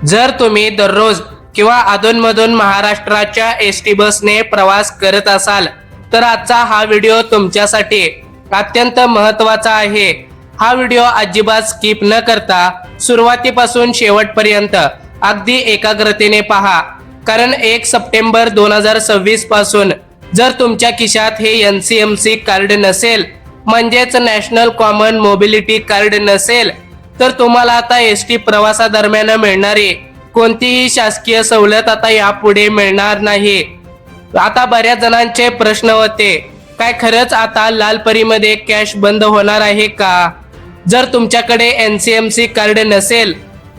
जर तुम्ही दररोज किंवा अधूनमधून महाराष्ट्राच्या एसटी बसने प्रवास करत असाल तर आजचा हा व्हिडिओ तुमच्यासाठी अत्यंत महत्त्वाचा आहे। हा व्हिडिओ अजिबात स्किप न करता सुरुवातीपासून शेवटपर्यंत अगदी एकाग्रतेने पहा, कारण 1 सप्टेंबर 2026 पासून जर तुमच्या खिशात हे NCMC कार्ड नसेल, म्हणजेच नॅशनल कॉमन मोबिलिटी कार्ड नसेल, तर तुम्हाला आता एसटी प्रवासादरम्यान मिळणारी कोणतीही शासकीय सवलत आता यापुढे मिळणार नाही। आता बऱ्याच जणांचे प्रश्न होते, काय खरंच आता लालपरीमध्ये कॅश बंद होणार आहे का? जर तुमच्याकडे NCMC कार्ड नसेल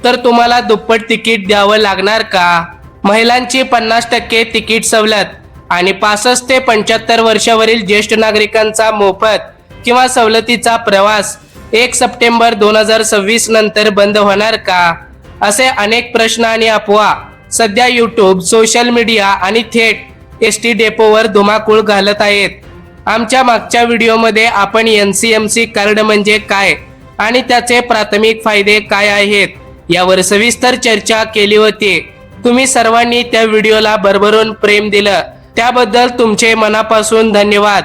तर तुम्हाला दुप्पट तिकीट द्यावं लागणार का? महिलांची 50% तिकीट सवलत आणि 65 ते 75 वर्षावरील ज्येष्ठ नागरिकांचा मोफत किंवा सवलतीचा प्रवास 1 सप्टेंबर 2026 नंतर बंद होणार का? असे अनेक प्रश्न आणि अफवा सध्या यूट्यूब, सोशल मीडिया आणि थेट एसटी डेपोवर धुमाकूळ घालत आहेत। आमच्या मागच्या व्हिडिओमध्ये आपण NCMC कार्ड म्हणजे काय आणि त्याचे प्राथमिक फायदे काय आहेत यावर सविस्तर चर्चा केली होती। तुम्ही सर्वांनी त्या व्हिडिओला भरभरून प्रेम दिलं, त्याबद्दल तुमचे मनापासून धन्यवाद।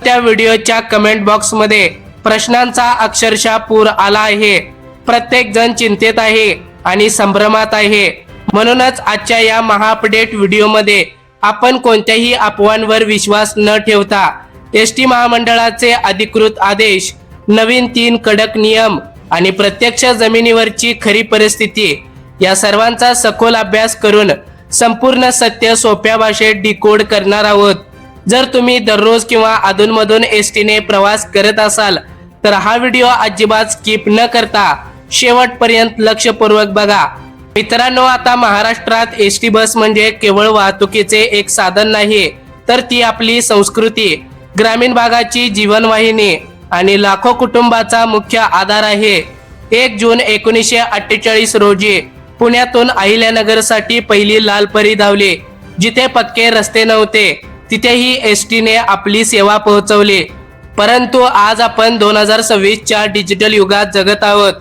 त्या व्हिडिओच्या कमेंट बॉक्समध्ये प्रश्नांचा अक्षरशः पूर आला आहे। प्रत्येक जण चिंतेत आहे आणि संभ्रमात आहे। म्हणूनच आजच्या या महाअपडेट व्हिडिओमध्ये आपण कोणत्याही अफवांवर विश्वास न ठेवता एसटी महामंडळाचे अधिकृत आदेश, नवीन 3 कडक नियम आणि प्रत्यक्ष जमिनीवरची खरी परिस्थिती या सर्वांचा सखोल अभ्यास करून संपूर्ण सत्य सोप्या भाषेत डिकोड करणार आहोत। जर तुम्ही दररोज किंवा अधूनमधून एसटीने प्रवास करत असाल तर हा व्हिडिओ अजिबात स्किप न करता शेवटपर्यंत लक्षपूर्वक बघा। मित्रांनो, आता महाराष्ट्रात एसटी बस म्हणजे केवळ वाहतुकीचे एक साधन नाही, तर ती आपली संस्कृती, ग्रामीण भागाची जीवनवाहिनी आणि लाखो कुटुंबाचा मुख्य आधार आहे। 1 जून 1948 रोजी पुण्यातून अहिल्यानगरसाठी पहिली लालपरी धावली। जिथे पक्के रस्ते नव्हते तिथेही एसटीने आपली सेवा पोहोचवली। परंतु आज आपण 2026 च्या डिजिटल युगात जगत आहोत।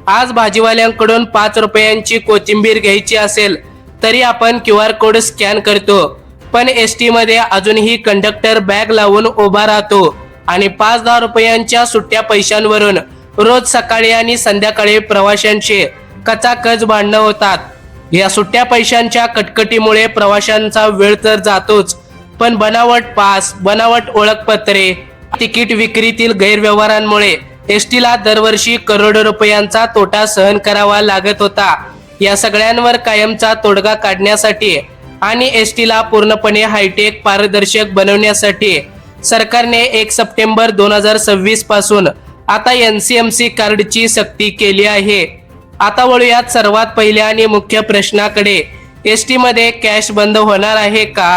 आज भाजीवाल्यांकडून 5 रुपयांची कोथिंबीर घ्यायची असेल तरी आपण QR कोड स्कॅन करतो, पण एसटी मध्ये अजूनही कंडक्टर बॅग लावून उभा राहतो आणि 5-10 रुपयांच्या सुट्ट्या पैशांवरून रोज सकाळी आणि संध्याकाळी प्रवाशांशी कचाकच भांडणं होतात। या सुट्ट्या पैशांच्या कटकटीमुळे प्रवाशांचा वेळ तर जातोच, पण बनावट पास, बनावट ओळखपत्रे, तिकीट विक्रीतील गैरव्यवहारांमुळे एसटीला दरवर्षी करोडो रुपयांचा तोटा सहन करावा लागत होता। या सगळ्यांवर कायमचा तोडगा काढण्यासाठी आणि एसटीला पूर्णपणे हायटेक, पारदर्शक बनवण्यासाठी सरकारने 1 सप्टेंबर 2026 पासून आता NCMC कार्डची सक्ती केली आहे। आता वळूयात सर्वात पहिल्या आणि मुख्य प्रश्नाकडे, एसटी मध्ये कॅश बंद होणार आहे का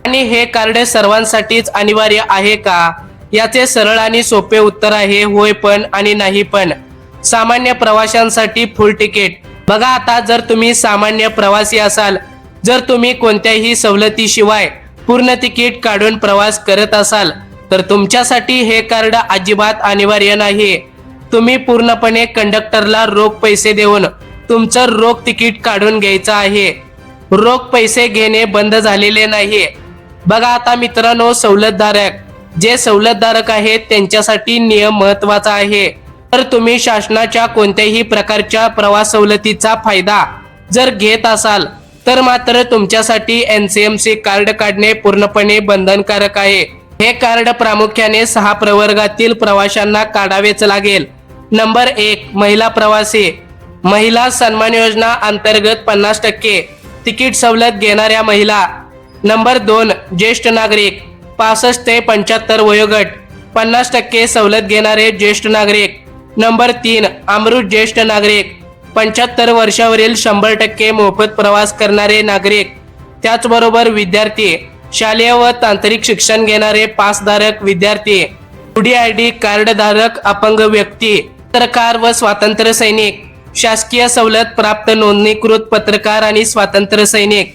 आणि हे कार्ड सर्वांसाठीच अनिवार्य आहे का? याचे सरळ आणि सोपे उत्तर आहे होय पण आणि नाही पण। सामान्य प्रवाशांसाठी फुल तिकीट। बघा, आता जर तुम्ही सामान्य प्रवासी असाल, जर तुम्ही कोणत्याही सवलतीशिवाय पूर्ण तिकीट काढून प्रवास करत असाल तर तुमच्यासाठी हे कार्ड अजिबात अनिवार्य नाही। तुम्ही पूर्णपणे कंडक्टरला रोख पैसे देऊन तुमचं रोख तिकीट काढून घ्यायचं आहे। रोख पैसे घेणे बंद झालेले नाही। बघा आता मित्रांनो, सवलतधारक, जे सवलतधारक आहेत त्यांच्यासाठी नियम महत्त्वाचा आहे। तर तुम्ही शासनाच्या कोणत्याही प्रकारच्या प्रवास सवलतीचा फायदा जर घेत असाल तर मात्र तुमच्यासाठी NCMC कार्ड काढणे पूर्णपणे बंधनकारक आहे। हे कार्ड प्रामुख्याने 6 प्रवर्गातील प्रवाशांना काढावेच लागेल। नंबर 1, महिला प्रवासी। महिला सन्मान योजना अंतर्गत 50% तिकीट सवलत घेणाऱ्या महिला। नंबर 2, ज्येष्ठ नागरिक, 65 ते 75 वयोगट, 50% सवलत घेणारे ज्येष्ठ नागरिक। नंबर 3, अमृत ज्येष्ठ नागरिक, 75 वर्षावरील 100% मोफत प्रवास करणारे नागरिक। त्याचबरोबर विद्यार्थी, शालेय व तांत्रिक शिक्षण घेणारे पासधारक विद्यार्थी, UDID कार्ड धारक अपंग व्यक्ती, पत्रकार व स्वातंत्र्य सैनिक, शासकीय सवलत प्राप्त नोंदणीकृत पत्रकार आणि स्वातंत्र्य सैनिक।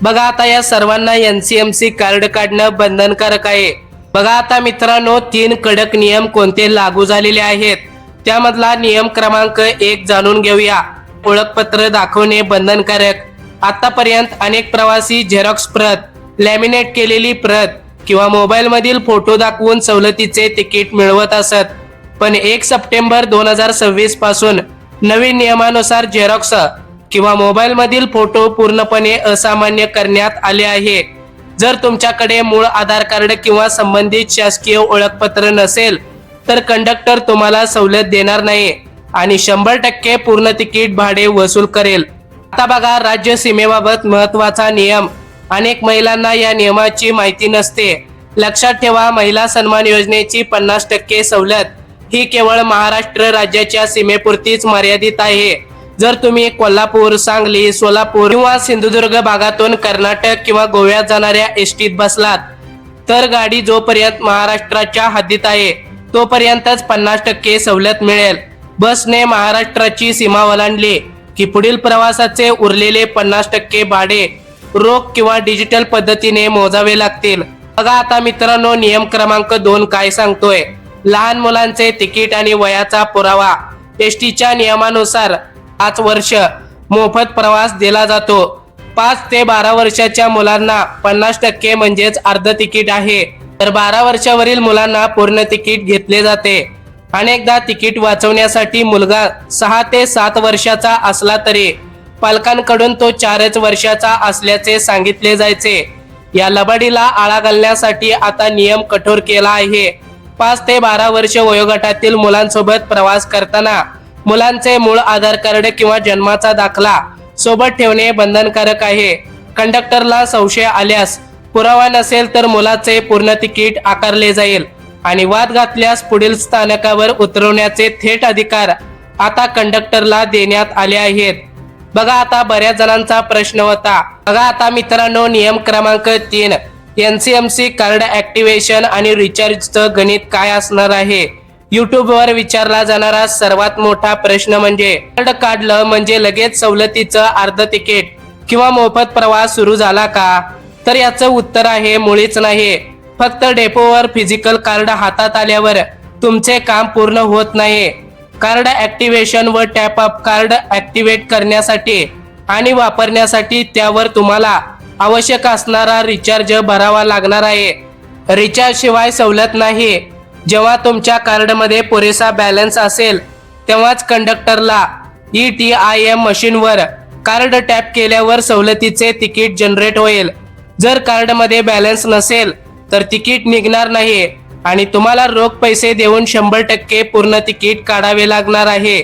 बघा आता या सर्वांना NCMC कार्ड काढणं बंधनकारक आहे। बघा आता मित्रांनो, 3 कडक नियम कोणते लागू झालेले आहेत त्यामधला नियम क्रमांक 1 जाणून घेऊया। ओळखपत्र दाखवणे बंधनकारक। आतापर्यंत अनेक प्रवासी झेरॉक्स प्रत, लॅमिनेट केलेली प्रत किंवा मोबाईल मधील फोटो दाखवून सवलतीचे तिकीट मिळवत असत, पण 1 सप्टेंबर 2026 पासून नवीन नियमानुसार झेरॉक्स किंवा मोबाईल मधील फोटो पूर्णपणे असामान्य करण्यात आले आहे। जर तुमच्याकडे मूळ आधार कार्ड किंवा संबंधित शासकीय ओळखपत्र नसेल तर कंडक्टर तुम्हाला सवलत देणार नाही आणि 100% पूर्ण तिकीट भाडे वसूल करेल। आता बघा राज्य सीमेबाबत महत्त्वाचा नियम। अनेक महिलांना या नियमाची माहिती नसते। लक्षात ठेवा, महिला सन्मान योजनेची 50% सवलत ही केवळ महाराष्ट्र राज्याच्या सीमेपुरतीच मर्यादित आहे। जर तुम्ही कोल्हापूर, सांगली, सोलापूर किंवा सिंधुदुर्ग भागातून कर्नाटक किंवा गोव्यात जाणाऱ्या एसटीत बसलात तर गाडी जोपर्यंत महाराष्ट्राच्या हद्दीत आहे तोपर्यंतच 50% सवलत मिळेल। बसने महाराष्ट्राची सीमा ओलांडली की पुढील प्रवासाचे उरलेले 50% भाडे रोख किंवा डिजिटल पद्धतीने मोजावे लागतील। बघा आता मित्रांनो, नियम क्रमांक 2 काय सांगतोय। लहान मुलांचे तिकीट आणि वयाचा पुरावा। एसटीच्या नियमानुसार 5 वर्ष मोफत प्रवास दिला जातो। 5 ते 12 वर्षाच्या मुलांना 50% म्हणजेच अर्ध तिकीट आहे, तर 12 वर्षावरील मुलांना पूर्ण तिकीट घेतले जाते। अनेकदा तिकीट वाचवण्यासाठी मुलगा 6 ते 7 वर्षाचा असला तरी पालकांकडून तो 4 वर्षाचा असल्याचे सांगितले जायचे। या लबाडीला आळा घालण्यासाठी आता नियम कठोर केला आहे। 5 ते 12 वर्ष वयोगटातील मुलांसोबत प्रवास करताना मुलांचे मूळ आधार कार्ड किंवा जन्माचा दाखला सोबत ठेवणे बंधनकारक आहे। कंडक्टरला संशय आल्यास पुरावा नसेल तर मुलाचे पूर्ण तिकीट आकारले जाईल आणि वाद घातल्यास पुढील स्थानकावर उतरवण्याचे थेट अधिकार आता कंडक्टरला देण्यात आले आहेत। बघा आता बऱ्याच जणांचा प्रश्न होता। बघा आता मित्रांनो, नियम क्रमांक 3 एनसीएमसी कार्ड ऍक्टिव्हेशन आणि रिचार्जचं गणित काय असणार आहे। YouTube वर विचारला जाणारा सर्वात मोठा प्रश्न म्हणजे कार्ड काढलं म्हणजे लगेच सवलतीचं अर्ध तिकीट किंवा मोफत प्रवास सुरू झाला का? तर याचं उत्तर आहे मुळीच नाही। फक्त डेपोवर फिजिकल कार्ड हातात आल्यावर तुमचे काम पूर्ण होत नाही। कार्ड ऍक्टिव्हेशन व टॅप अप कार्ड ऍक्टिव्हेट करण्यासाठी आणि वापरण्यासाठी त्यावर तुम्हाला आवश्यक असणारा रिचार्ज भरावा लागणार आहे। रिचार्ज शिवाय सवलत नाही। जेव्हा तुमच्या कार्डमध्ये पुरेसा बॅलन्स असेल तेव्हाच कंडक्टरला ETIM मशीनवर कार्ड टॅप केल्यावर सवलतीचे तिकीट जनरेट होईल। जर कार्डमध्ये बॅलन्स नसेल तर तिकीट निघणार नाही आणि तुम्हाला रोख पैसे देऊन 100% पूर्ण तिकीट काढावे लागणार आहे।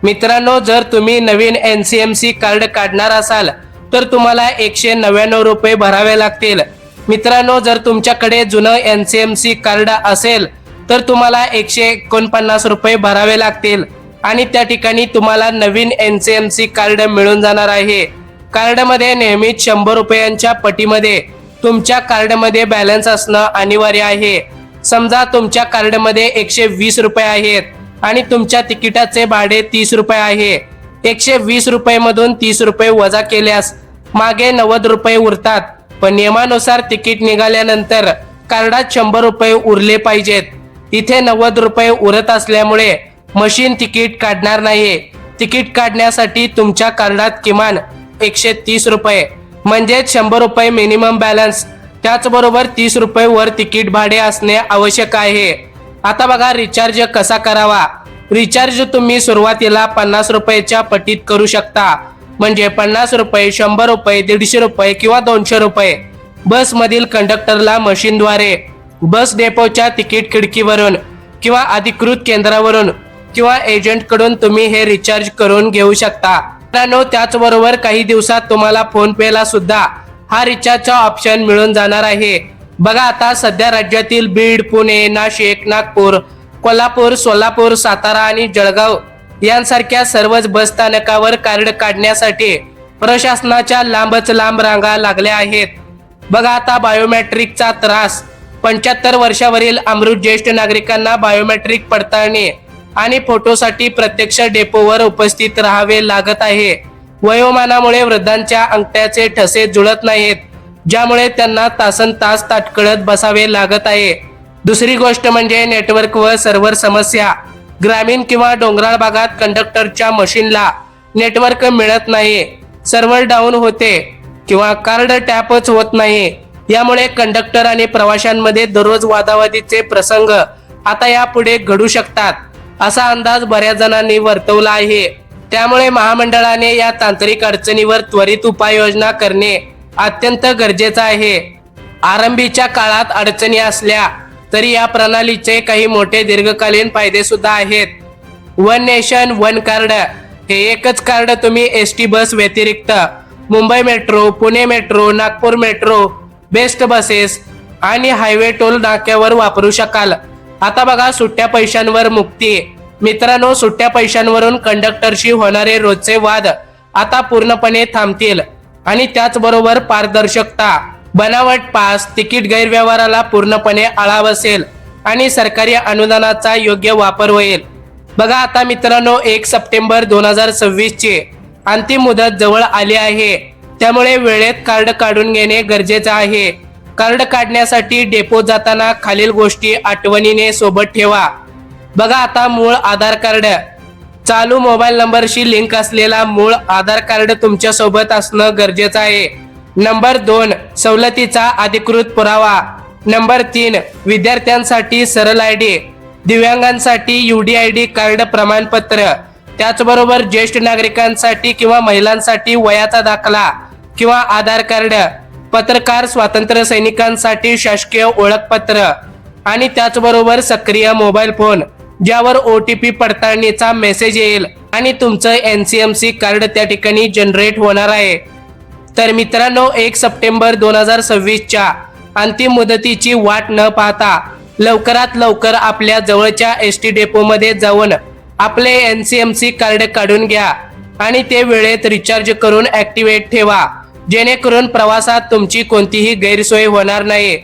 मित्रांनो, जर तुम्ही नवीन NCMC कार्ड काढणार असाल तर तुम्हाला 199 रुपये भरावे लागतील। मित्रांनो, जर तुमच्याकडे जुनं NCMC कार्ड असेल तर तुम्हाला 149 रुपये भरावे लागतील आणि त्या ठिकाणी तुम्हाला नवीन NCMC कार्ड मिळून जाणार आहे। कार्डमध्ये नेहमीच 100 रुपयांच्या पटीमध्ये तुमच्या कार्डमध्ये बॅलन्स असणं अनिवार्य आहे। समजा तुमच्या कार्डमध्ये 120 रुपये आहेत आणि तुमच्या तिकिटाचे भाडे 30 रुपये आहे। 120 रुपये मधून 30 रुपये वजा केल्यास मागे 90 रुपये उरतात, पण नियमानुसार तिकीट निघाल्यानंतर कार्डात 100 रुपये उरले पाहिजेत। इथे 90 रुपये उरत असल्यामुळे मशीन तिकीट काढणार नाही। तिकीट काढण्यासाठी तुमच्या कार्डात किमान 130 रुपये म्हणजेच 100 रुपये मिनिमम बॅलन्स, त्याचबरोबर 30 रुपये वर तिकीट भाडे असणे आवश्यक आहे। आता बघा रिचार्ज कसा करावा। रिचार्ज तुम्ही सुरुवातीला 50 रुपयाच्या पटीत करू शकता, म्हणजे 50 रुपये, 100 रुपये, 150 रुपये किंवा 200 रुपये। बस मधील कंडक्टरला मशीनद्वारे बस डेपोच्या तिकीट खिडकीवरून किंवा अधिकृत केंद्रावरून किंवा एजंट कडून तुम्ही हे रिचार्ज करून घेऊ शकता। मित्रांनो, त्याचबरोबर काही दिवसात तुम्हाला फोन पे ला सुद्धा हा रिचार्जचा ऑप्शन मिळून जाणार आहे। बघा आता सध्या राज्यातील बीड, पुणे, नाशिक, नागपूर, कोल्हापूर, सोलापूर, सातारा आणि जळगाव यांसारख्या सर्वच बस स्थानकावर कार्ड काढण्यासाठी प्रशासनाच्या लांबच लांब रांगा लागल्या आहेत। बघा आता बायोमेट्रिकचा त्रास। 75 वर्षावरील अमृत ज्येष्ठ नागरिकांना बायोमेट्रिक पडताळणी आणि फोटोसाठी प्रत्यक्ष डेपोवर उपस्थित राहावे लागत आहे। वयोमानामुळे वृद्धांच्या अंगठ्याचे ठसे जुळत नाहीत, ज्यामुळे त्यांना तासनतास ताटकळत बसावे लागत आहे। दुसरी गोष्ट म्हणजे नेटवर्क व सर्व्हर समस्या। ग्रामीण किंवा डोंगराळ भागात कंडक्टरच्या मशीनला नेटवर्क मिळत नाही, सर्व्हर डाऊन होते किंवा कार्ड टॅपच होत नाही। यामुळे कंडक्टर आणि प्रवाशांमध्ये दररोज वादावादीचे प्रसंग आता यापुढे घडू शकतात, असा अंदाज बऱ्याच जणांनी वर्तवला आहे। त्यामुळे महामंडळाने या तांत्रिक अडचणीवर त्वरित उपाययोजना करणे अत्यंत गरजेचं आहे। आरंभीच्या काळात अडचणी असल्या तरी या प्रणालीचे काही मोठे दीर्घकालीन फायदे सुद्धा आहेत। वन नेशन वन कार्ड हे एकच कार्ड तुम्ही एसटी बस व्यतिरिक्त Mumbai metro, Pune metro, Nagpur metro, best buses आणि हायवे टोल नाक्यावर वापरू शकाल। आता बघा, सुट्ट्या पैशांवर मुक्ती। मित्रांनो, सुट्ट्या पैशांवरून कंडक्टरशी होणारे रोजचे वाद आता पूर्णपणे थांबतील आणि त्याचबरोबर पारदर्शकता, बनावट पास, तिकीट गैरव्यवहाराला पूर्णपणे आळा बसेल आणि सरकारी अनुदानाचा योग्य वापर होईल। बघा आता मित्रांनो, 1 सप्टेंबर 2026 ची अंतिम मुदत जवळ आली आहे, त्यामुळे वेळेत कार्ड काढून घेणे गरजेचे आहे। कार्ड काढण्यासाठी डेपो जाताना खालील गोष्टी आठवणीने सोबत ठेवा। बघा आता, मूळ आधार कार्ड, चालू मोबाईल नंबरशी लिंक असलेला मूळ आधार कार्ड तुमच्या सोबत असणं गरजेचं आहे। नंबर 2, सवलतीचा अधिकृत पुरावा। नंबर 3, विद्यार्थ्यांसाठी सरळ आयडी, दिव्यांगांसाठी UDID कार्ड प्रमाणपत्र, त्याचबरोबर ज्येष्ठ नागरिकांसाठी किंवा महिलांसाठी वयाचा दाखला किंवा आधार कार्ड, पत्रकार स्वातंत्र्य सैनिकांसाठी शासकीय ओळखपत्र आणि त्याचबरोबर सक्रिय मोबाईल फोन, ज्यावर OTP पडताळणीचा मेसेज येईल आणि तुमचं NCMC कार्ड त्या ठिकाणी जनरेट होणार आहे। तर मित्रांनो, 1 सप्टेंबर 2026 च्या अंतिम मुदतीची वाट न पाहता लवकरात लवकर आपल्या जवळच्या एसटी डेपो मध्ये जाऊन आपले NCMC कार्ड काढून घ्या आणि ते वेळेत रिचार्ज करून ऍक्टिव्हेट ठेवा, जेणेकरून प्रवासात तुमची कोणतीही गैरसोय होणार नाही।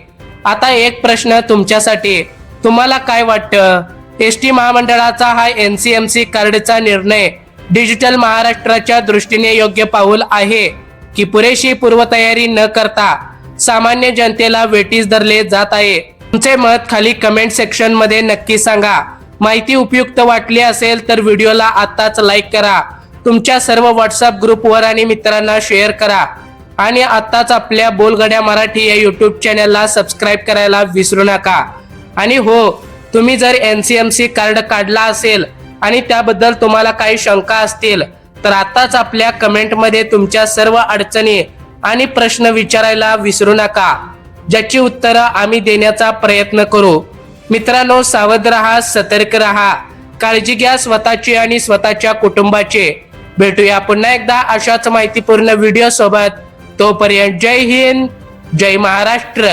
आता एक प्रश्न तुमच्यासाठी, तुम्हाला काय वाटतं, एसटी महामंडळाचा हा NCMC कार्डचा निर्णय डिजिटल महाराष्ट्राच्या दृष्टीने योग्य पाऊल आहे की पुरेशी पूर्वतयारी न करता सामान्य जनतेला वेठीस धरले जात आहे? तुमचे मत खाली कमेंट सेक्शन मध्ये नक्की सांगा। माहिती उपयुक्त वाटली असेल तर व्हिडिओला आत्ताच लाईक करा, तुमच्या सर्व व्हॉट्सअप ग्रुपवर आणि मित्रांना शेअर करा आणि आत्ताच आपल्या बोलगड्या मराठी या यूट्यूब चॅनलला सबस्क्राईब करायला विसरू नका। आणि हो, तुम्ही जर NCMC कार्ड काढला असेल आणि त्याबद्दल तुम्हाला काही शंका असतील तर आताच आपल्या कमेंटमध्ये तुमच्या सर्व अडचणी आणि प्रश्न विचारायला विसरू नका, ज्याची उत्तरं आम्ही देण्याचा प्रयत्न करू। मित्रांनो, सावध रहा, सतर्क रहा, काळजी घ्या स्वतःची आणि स्वतःच्या कुटुंबाची। भेटूया पुन्हा एकदा अशाच माहितीपूर्ण व्हिडिओ सोबत। तोपर्यंत जय हिंद, जय महाराष्ट्र।